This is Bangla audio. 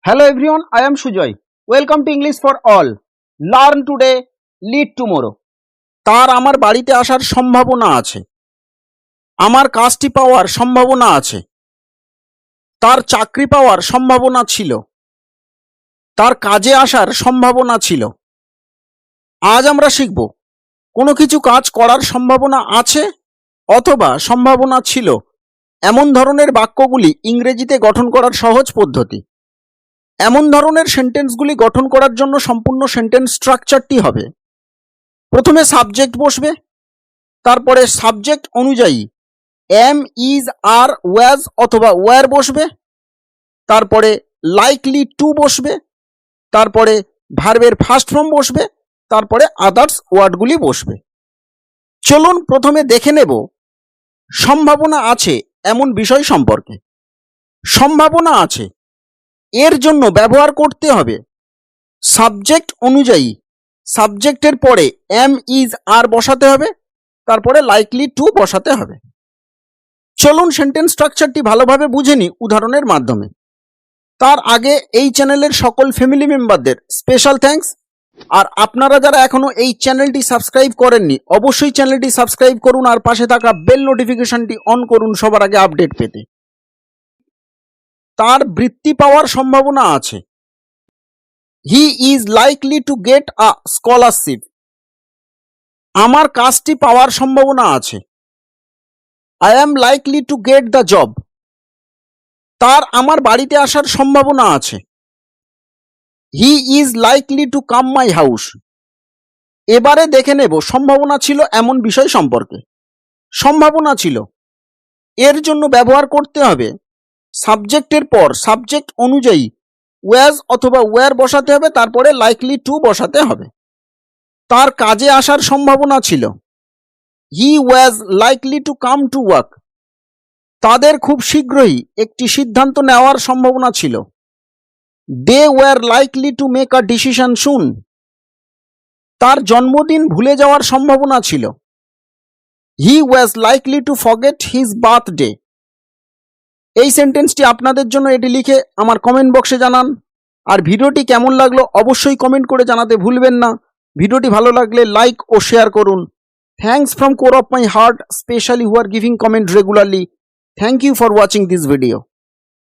Hello everyone, I am Sujoy. Welcome to English for all. Learn today, lead tomorrow. তার আমার বাড়িতে আসার সম্ভাবনা আছে। আমার কাজটি পাওয়ার সম্ভাবনা আছে। তার চাকরি পাওয়ার সম্ভাবনা ছিল। তার কাজে আসার সম্ভাবনা ছিল। আজ আমরা শিখব কোনো কিছু কাজ করার সম্ভাবনা আছে অথবা সম্ভাবনা ছিল এমন ধরনের বাক্যগুলি ইংরেজিতে গঠন করার সহজ পদ্ধতি। এমন ধরনের সেন্টেন্সগুলি গঠন করার জন্য সম্পূর্ণ সেন্টেন্স স্ট্রাকচারটি হবে, প্রথমে সাবজেক্ট বসবে, তারপরে সাবজেক্ট অনুযায়ী এম, ইজ, আর, ওয়াজ অথবা ওয়্যার বসবে, তারপরে লাইকলি টু বসবে, তারপরে ভার্বের ফার্স্ট ফর্ম বসবে, তারপরে আদার্স ওয়ার্ডগুলি বসবে। চলুন প্রথমে দেখে নেব সম্ভাবনা আছে এমন বিষয় সম্পর্কে। সম্ভাবনা আছে এর জন্য ব্যবহার করতে হবে সাবজেক্ট অনুযায়ী সাবজেক্টের পরে এম, ইজ, আর বসাতে হবে, তারপরে লাইকলি টু বসাতে হবে। চলুন সেন্টেন্স স্ট্রাকচারটি ভালোভাবে বুঝে নিই উদাহরণের মাধ্যমে। তার আগে এই চ্যানেলের সকল ফ্যামিলি মেম্বারদের স্পেশাল থ্যাঙ্কস। আর আপনারা যারা এখনো এই চ্যানেলটি সাবস্ক্রাইব করেননি অবশ্যই চ্যানেলটি সাবস্ক্রাইব করুন আর পাশে থাকা বেল নোটিফিকেশনটি অন করুন সবার আগে আপডেট পেতে। তার বৃত্তি পাওয়ার সম্ভাবনা আছে। He is likely to get a scholarship. আমার কাজটি পাওয়ার সম্ভাবনা আছে। I am likely to get the job. তার আমার বাড়িতে আসার সম্ভাবনা আছে। He is likely to come my house. এবারে দেখে নেব সম্ভাবনা ছিল এমন বিষয় সম্পর্কে। সম্ভাবনা ছিল এর জন্য ব্যবহার করতে হবে সাবজেক্টের পর সাবজেক্ট অনুযায়ী ওয়াজ অথবা ওয়্যার বসাতে হবে, তারপরে লাইকলি টু বসাতে হবে। তার কাজে আসার সম্ভাবনা ছিল। He was likely to come to work. তাদের খুব শীঘ্রই একটি সিদ্ধান্ত নেওয়ার সম্ভাবনা ছিল। They were likely to make a decision soon. তার জন্মদিন ভুলে যাওয়ার সম্ভাবনা ছিল। He was likely to forget his birthday. এই সেন্টেন্সটি আপনাদের জন্য এটি লিখে আমার কমেন্ট বক্সে জানান। আর ভিডিওটি কেমন লাগলো অবশ্যই কমেন্ট করে জানাতে ভুলবেন না। ভিডিওটি ভালো লাগলে লাইক ও শেয়ার করুন। Thanks from core of my heart, specially who are giving comment regularly. Thank you for watching this video.